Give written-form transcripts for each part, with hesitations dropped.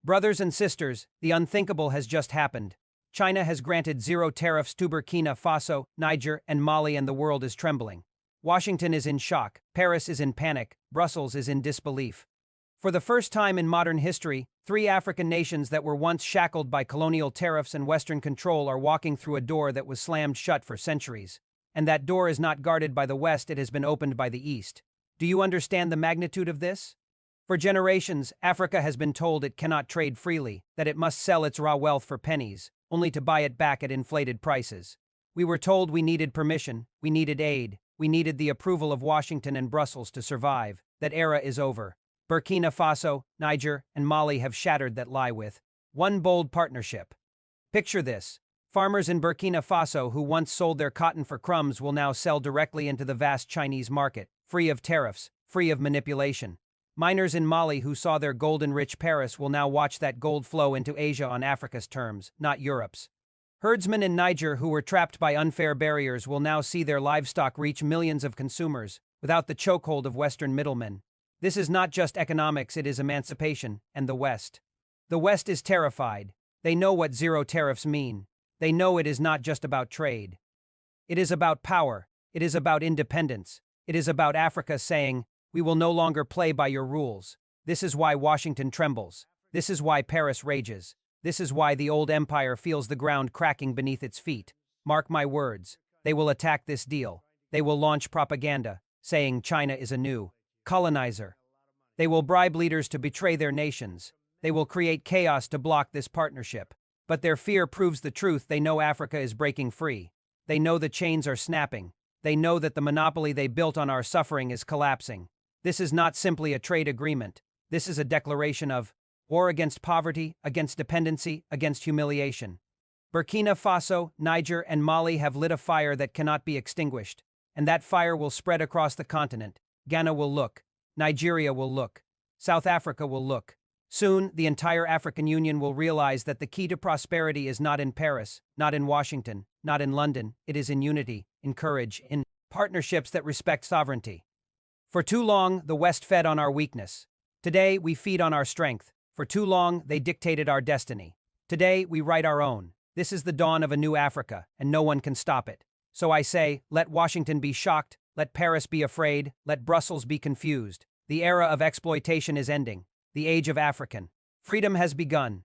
Brothers and sisters, the unthinkable has just happened. China has granted zero tariffs to Burkina Faso, Niger, and Mali, and the world is trembling. Washington is in shock, Paris is in panic, Brussels is in disbelief. For the first time in modern history, three African nations that were once shackled by colonial tariffs and Western control are walking through a door that was slammed shut for centuries. And that door is not guarded by the West, it has been opened by the East. Do you understand the magnitude of this? For generations, Africa has been told it cannot trade freely, that it must sell its raw wealth for pennies, only to buy it back at inflated prices. We were told we needed permission, we needed aid, we needed the approval of Washington and Brussels to survive. That era is over. Burkina Faso, Niger, and Mali have shattered that lie with one bold partnership. Picture this. Farmers in Burkina Faso who once sold their cotton for crumbs will now sell directly into the vast Chinese market, free of tariffs, free of manipulation. Miners in Mali who saw their golden-rich Paris will now watch that gold flow into Asia on Africa's terms, not Europe's. Herdsmen in Niger who were trapped by unfair barriers will now see their livestock reach millions of consumers, without the chokehold of Western middlemen. This is not just economics, it is emancipation, and the West. The West is terrified. They know what zero tariffs mean. They know it is not just about trade. It is about power. It is about independence. It is about Africa saying, we will no longer play by your rules. This is why Washington trembles. This is why Paris rages. This is why the old empire feels the ground cracking beneath its feet. Mark my words. They will attack this deal. They will launch propaganda, saying China is a new colonizer. They will bribe leaders to betray their nations. They will create chaos to block this partnership. But their fear proves the truth. They know Africa is breaking free. They know the chains are snapping. They know that the monopoly they built on our suffering is collapsing. This is not simply a trade agreement. This is a declaration of war against poverty, against dependency, against humiliation. Burkina Faso, Niger, and Mali have lit a fire that cannot be extinguished, and that fire will spread across the continent. Ghana will look. Nigeria will look. South Africa will look. Soon, the entire African Union will realize that the key to prosperity is not in Paris, not in Washington, not in London. It is in unity, in courage, in partnerships that respect sovereignty. For too long, the West fed on our weakness. Today, we feed on our strength. For too long, they dictated our destiny. Today, we write our own. This is the dawn of a new Africa, and no one can stop it. So I say, let Washington be shocked, let Paris be afraid, let Brussels be confused. The era of exploitation is ending. The age of African freedom has begun.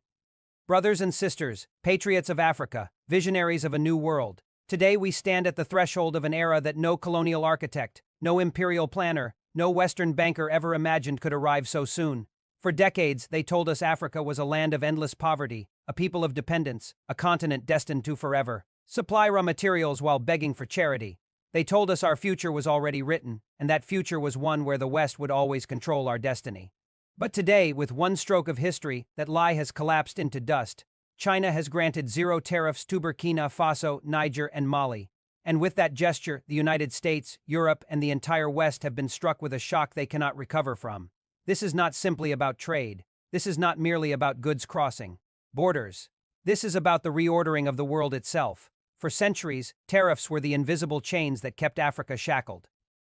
Brothers and sisters, patriots of Africa, visionaries of a new world, today we stand at the threshold of an era that no colonial architect, no imperial planner, no Western banker ever imagined could arrive so soon. For decades, they told us Africa was a land of endless poverty, a people of dependence, a continent destined to forever supply raw materials while begging for charity. They told us our future was already written, and that future was one where the West would always control our destiny. But today, with one stroke of history, that lie has collapsed into dust. China has granted zero tariffs to Burkina Faso, Niger, and Mali. And with that gesture, the United States, Europe, and the entire West have been struck with a shock they cannot recover from. This is not simply about trade. This is not merely about goods crossing borders. This is about the reordering of the world itself. For centuries, tariffs were the invisible chains that kept Africa shackled.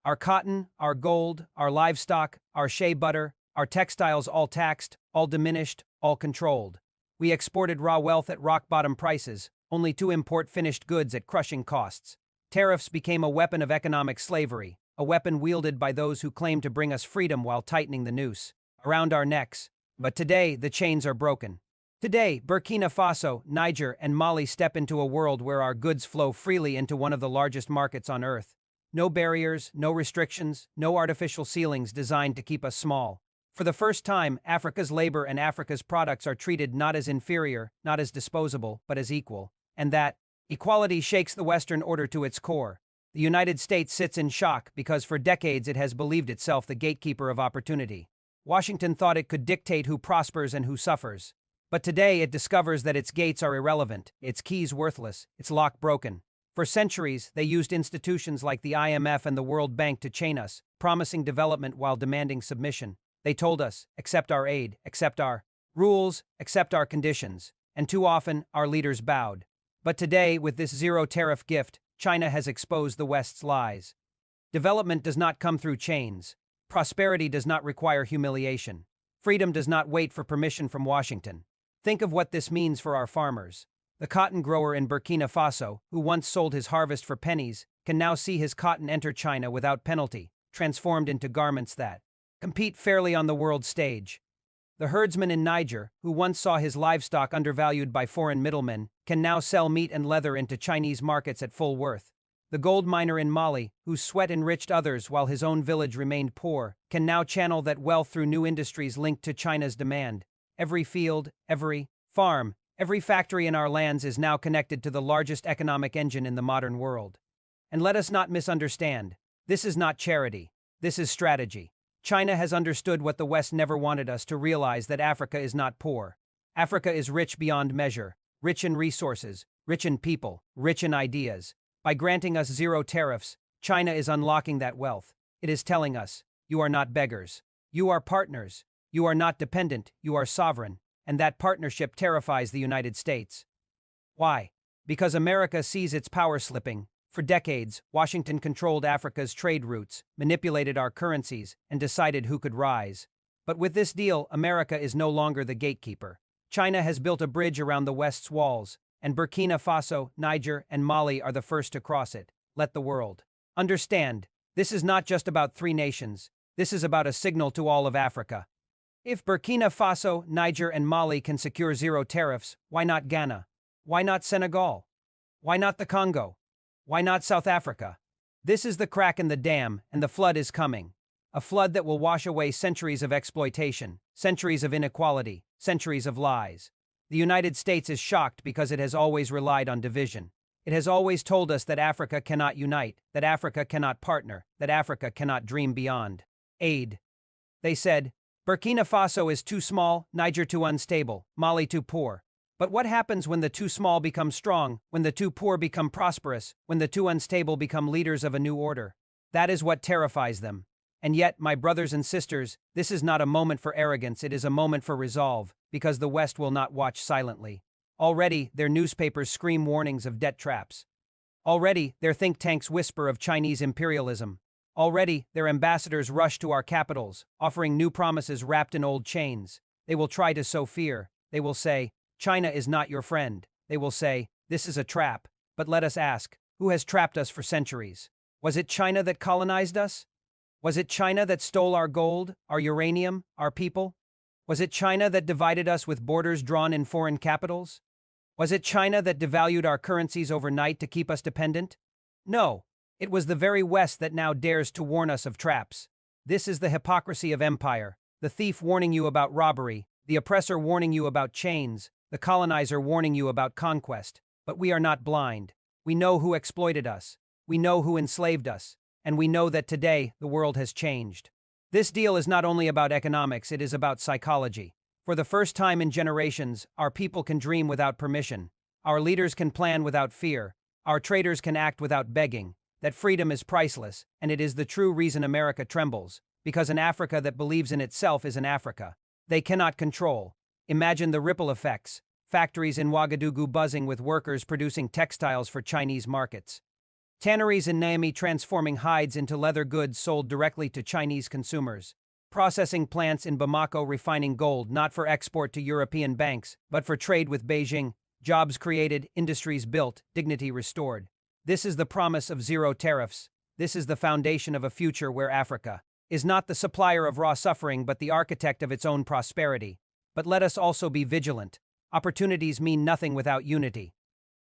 Our cotton, our gold, our livestock, our shea butter, our textiles all taxed, all diminished, all controlled. We exported raw wealth at rock-bottom prices, only to import finished goods at crushing costs. Tariffs became a weapon of economic slavery, a weapon wielded by those who claimed to bring us freedom while tightening the noose around our necks. But today, the chains are broken. Today, Burkina Faso, Niger, and Mali step into a world where our goods flow freely into one of the largest markets on earth. No barriers, no restrictions, no artificial ceilings designed to keep us small. For the first time, Africa's labor and Africa's products are treated not as inferior, not as disposable, but as equal. And that equality shakes the Western order to its core. The United States sits in shock because for decades it has believed itself the gatekeeper of opportunity. Washington thought it could dictate who prospers and who suffers. But today it discovers that its gates are irrelevant, its keys worthless, its lock broken. For centuries, they used institutions like the IMF and the World Bank to chain us, promising development while demanding submission. They told us, accept our aid, accept our rules, accept our conditions. And too often, our leaders bowed. But today, with this zero-tariff gift, China has exposed the West's lies. Development does not come through chains. Prosperity does not require humiliation. Freedom does not wait for permission from Washington. Think of what this means for our farmers. The cotton grower in Burkina Faso, who once sold his harvest for pennies, can now see his cotton enter China without penalty, transformed into garments that compete fairly on the world stage. The herdsman in Niger, who once saw his livestock undervalued by foreign middlemen, can now sell meat and leather into Chinese markets at full worth. The gold miner in Mali, whose sweat enriched others while his own village remained poor, can now channel that wealth through new industries linked to China's demand. Every field, every farm, every factory in our lands is now connected to the largest economic engine in the modern world. And let us not misunderstand. This is not charity. This is strategy. China has understood what the West never wanted us to realize, that Africa is not poor. Africa is rich beyond measure, rich in resources, rich in people, rich in ideas. By granting us zero tariffs, China is unlocking that wealth. It is telling us, you are not beggars. You are partners. You are not dependent, you are sovereign. And that partnership terrifies the United States. Why? Because America sees its power slipping. For decades, Washington controlled Africa's trade routes, manipulated our currencies, and decided who could rise. But with this deal, America is no longer the gatekeeper. China has built a bridge around the West's walls, and Burkina Faso, Niger, and Mali are the first to cross it. Let the world understand, this is not just about three nations. This is about a signal to all of Africa. If Burkina Faso, Niger, and Mali can secure zero tariffs, why not Ghana? Why not Senegal? Why not the Congo? Why not South Africa? This is the crack in the dam, and the flood is coming. A flood that will wash away centuries of exploitation, centuries of inequality, centuries of lies. The United States is shocked because it has always relied on division. It has always told us that Africa cannot unite, that Africa cannot partner, that Africa cannot dream beyond aid. They said, Burkina Faso is too small, Niger too unstable, Mali too poor. But what happens when the too small become strong, when the too poor become prosperous, when the too unstable become leaders of a new order? That is what terrifies them. And yet, my brothers and sisters, this is not a moment for arrogance, it is a moment for resolve, because the West will not watch silently. Already, their newspapers scream warnings of debt traps. Already, their think tanks whisper of Chinese imperialism. Already, their ambassadors rush to our capitals, offering new promises wrapped in old chains. They will try to sow fear. They will say, China is not your friend. They will say, this is a trap. But let us ask, who has trapped us for centuries? Was it China that colonized us? Was it China that stole our gold, our uranium, our people? Was it China that divided us with borders drawn in foreign capitals? Was it China that devalued our currencies overnight to keep us dependent? No, it was the very West that now dares to warn us of traps. This is the hypocrisy of empire, the thief warning you about robbery, the oppressor warning you about chains, the colonizer warning you about conquest. But we are not blind. We know who exploited us. We know who enslaved us. And we know that today, the world has changed. This deal is not only about economics, it is about psychology. For the first time in generations, our people can dream without permission. Our leaders can plan without fear. Our traders can act without begging. That freedom is priceless, and it is the true reason America trembles. Because an Africa that believes in itself is an Africa they cannot control. Imagine the ripple effects. Factories in Ouagadougou buzzing with workers producing textiles for Chinese markets. Tanneries in Niamey transforming hides into leather goods sold directly to Chinese consumers. Processing plants in Bamako refining gold not for export to European banks, but for trade with Beijing. Jobs created, industries built, dignity restored. This is the promise of zero tariffs. This is the foundation of a future where Africa is not the supplier of raw suffering but the architect of its own prosperity. But let us also be vigilant. Opportunities mean nothing without unity.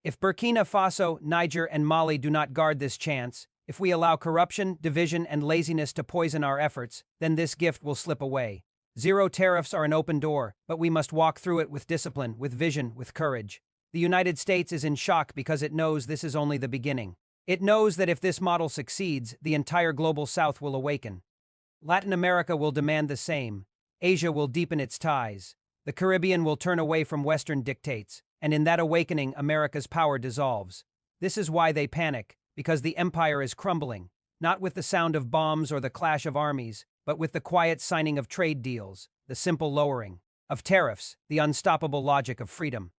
If Burkina Faso, Niger, and Mali do not guard this chance, if we allow corruption, division, and laziness to poison our efforts, then this gift will slip away. Zero tariffs are an open door, but we must walk through it with discipline, with vision, with courage. The United States is in shock because it knows this is only the beginning. It knows that if this model succeeds, the entire global South will awaken. Latin America will demand the same. Asia will deepen its ties. The Caribbean will turn away from Western dictates, and in that awakening, America's power dissolves. This is why they panic, because the empire is crumbling, not with the sound of bombs or the clash of armies, but with the quiet signing of trade deals, the simple lowering of tariffs, the unstoppable logic of freedom.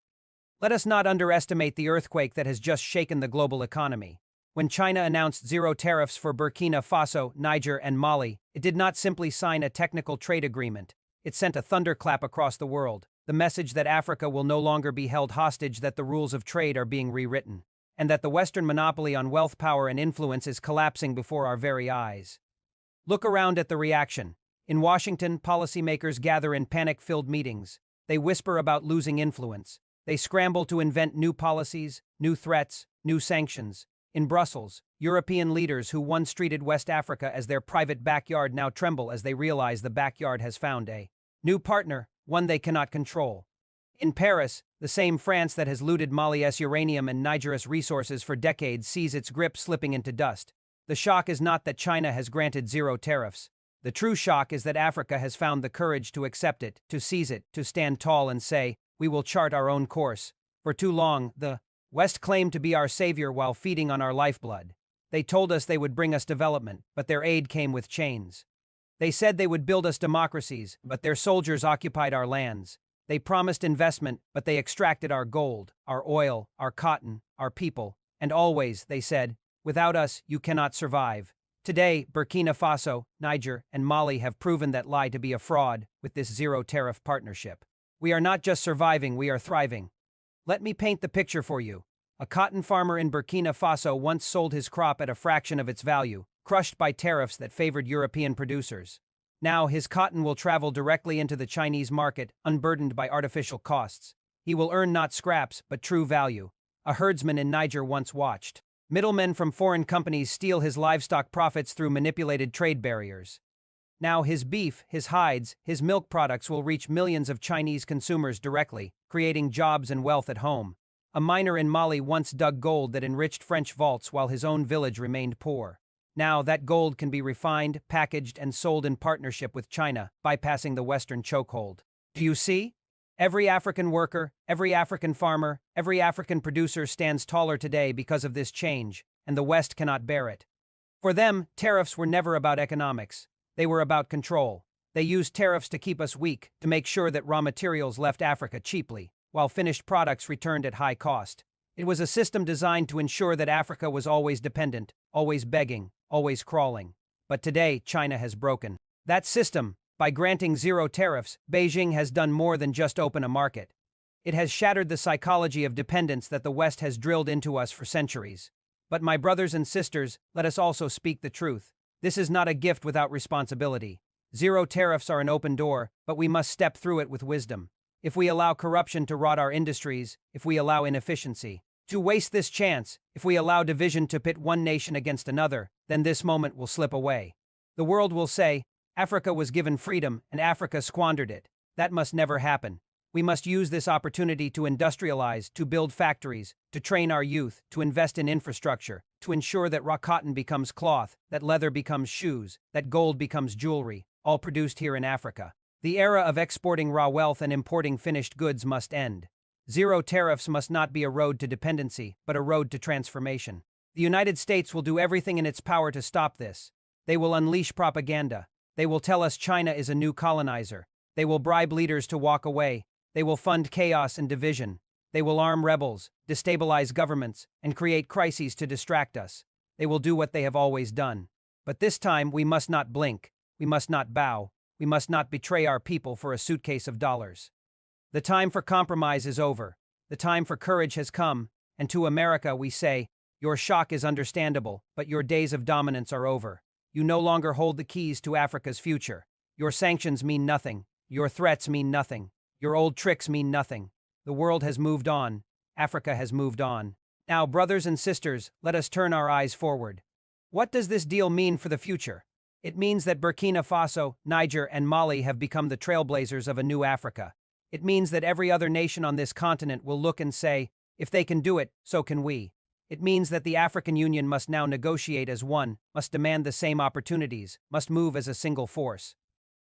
Let us not underestimate the earthquake that has just shaken the global economy. When China announced zero tariffs for Burkina Faso, Niger, and Mali, it did not simply sign a technical trade agreement. It sent a thunderclap across the world, the message that Africa will no longer be held hostage, that the rules of trade are being rewritten, and that the Western monopoly on wealth, power, and influence is collapsing before our very eyes. Look around at the reaction. In Washington, policymakers gather in panic-filled meetings. They whisper about losing influence. They scramble to invent new policies, new threats, new sanctions. In Brussels, European leaders who once treated West Africa as their private backyard now tremble as they realize the backyard has found a new partner, one they cannot control. In Paris, the same France that has looted Mali's uranium and Niger's resources for decades sees its grip slipping into dust. The shock is not that China has granted zero tariffs. The true shock is that Africa has found the courage to accept it, to seize it, to stand tall and say, "We will chart our own course." For too long, the West claimed to be our savior while feeding on our lifeblood. They told us they would bring us development, but their aid came with chains. They said they would build us democracies, but their soldiers occupied our lands. They promised investment, but they extracted our gold, our oil, our cotton, our people. And always, they said, "Without us, you cannot survive." Today, Burkina Faso, Niger, and Mali have proven that lie to be a fraud with this zero-tariff partnership. We are not just surviving, we are thriving. Let me paint the picture for you. A cotton farmer in Burkina Faso once sold his crop at a fraction of its value, crushed by tariffs that favored European producers. Now, his cotton will travel directly into the Chinese market, unburdened by artificial costs. He will earn not scraps, but true value. A herdsman in Niger once watched middlemen from foreign companies steal his livestock profits through manipulated trade barriers. Now his beef, his hides, his milk products will reach millions of Chinese consumers directly, creating jobs and wealth at home. A miner in Mali once dug gold that enriched French vaults while his own village remained poor. Now that gold can be refined, packaged, and sold in partnership with China, bypassing the Western chokehold. Do you see? Every African worker, every African farmer, every African producer stands taller today because of this change, and the West cannot bear it. For them, tariffs were never about economics. They were about control. They used tariffs to keep us weak, to make sure that raw materials left Africa cheaply, while finished products returned at high cost. It was a system designed to ensure that Africa was always dependent, always begging, always crawling. But today, China has broken that system. By granting zero tariffs, Beijing has done more than just open a market. It has shattered the psychology of dependence that the West has drilled into us for centuries. But my brothers and sisters, let us also speak the truth. This is not a gift without responsibility. Zero tariffs are an open door, but we must step through it with wisdom. If we allow corruption to rot our industries, if we allow inefficiency to waste this chance, if we allow division to pit one nation against another, then this moment will slip away. The world will say, Africa was given freedom and Africa squandered it. That must never happen. We must use this opportunity to industrialize, to build factories, to train our youth, to invest in infrastructure, to ensure that raw cotton becomes cloth, that leather becomes shoes, that gold becomes jewelry, all produced here in Africa. The era of exporting raw wealth and importing finished goods must end. Zero tariffs must not be a road to dependency, but a road to transformation. The United States will do everything in its power to stop this. They will unleash propaganda. They will tell us China is a new colonizer. They will bribe leaders to walk away. They will fund chaos and division. They will arm rebels, destabilize governments, and create crises to distract us. They will do what they have always done. But this time, we must not blink. We must not bow. We must not betray our people for a suitcase of dollars. The time for compromise is over. The time for courage has come. And to America we say, your shock is understandable, but your days of dominance are over. You no longer hold the keys to Africa's future. Your sanctions mean nothing. Your threats mean nothing. Your old tricks mean nothing. The world has moved on. Africa has moved on. Now, brothers and sisters, let us turn our eyes forward. What does this deal mean for the future? It means that Burkina Faso, Niger, and Mali have become the trailblazers of a new Africa. It means that every other nation on this continent will look and say, if they can do it, so can we. It means that the African Union must now negotiate as one, must demand the same opportunities, must move as a single force.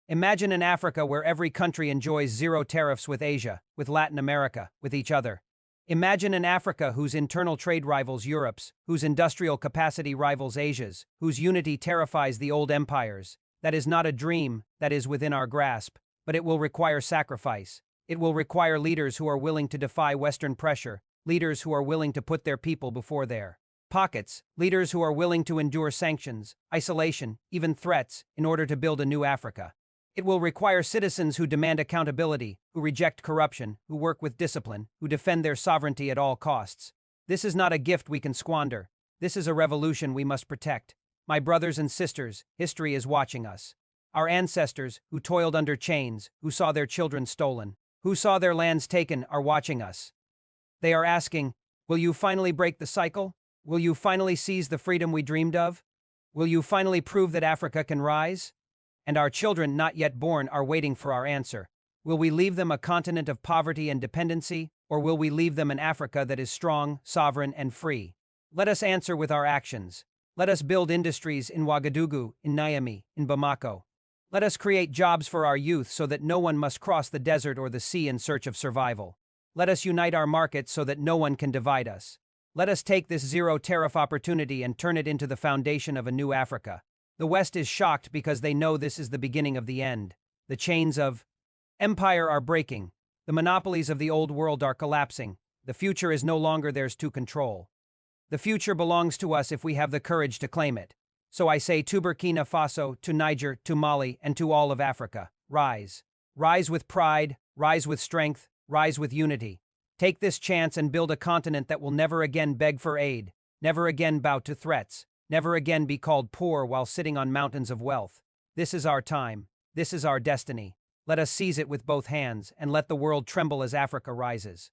Imagine an Africa where every country enjoys zero tariffs with Asia, with Latin America, with each other. Imagine an Africa whose internal trade rivals Europe's, whose industrial capacity rivals Asia's, whose unity terrifies the old empires. That is not a dream, that is within our grasp, but it will require sacrifice. It will require leaders who are willing to defy Western pressure, leaders who are willing to put their people before their pockets, leaders who are willing to endure sanctions, isolation, even threats, in order to build a new Africa. It will require citizens who demand accountability, who reject corruption, who work with discipline, who defend their sovereignty at all costs. This is not a gift we can squander. This is a revolution we must protect. My brothers and sisters, history is watching us. Our ancestors, who toiled under chains, who saw their children stolen, who saw their lands taken, are watching us. They are asking, will you finally break the cycle? Will you finally seize the freedom we dreamed of? Will you finally prove that Africa can rise? And our children not yet born are waiting for our answer. Will we leave them a continent of poverty and dependency, or will we leave them an Africa that is strong, sovereign, and free? Let us answer with our actions. Let us build industries in Ouagadougou, in Niamey, in Bamako. Let us create jobs for our youth so that no one must cross the desert or the sea in search of survival. Let us unite our markets so that no one can divide us. Let us take this zero-tariff opportunity and turn it into the foundation of a new Africa. The West is shocked because they know this is the beginning of the end. The chains of empire are breaking. The monopolies of the old world are collapsing. The future is no longer theirs to control. The future belongs to us if we have the courage to claim it. So I say to Burkina Faso, to Niger, to Mali, and to all of Africa, rise. Rise with pride, rise with strength, rise with unity. Take this chance and build a continent that will never again beg for aid, never again bow to threats, never again be called poor while sitting on mountains of wealth. This is our time. This is our destiny. Let us seize it with both hands and let the world tremble as Africa rises.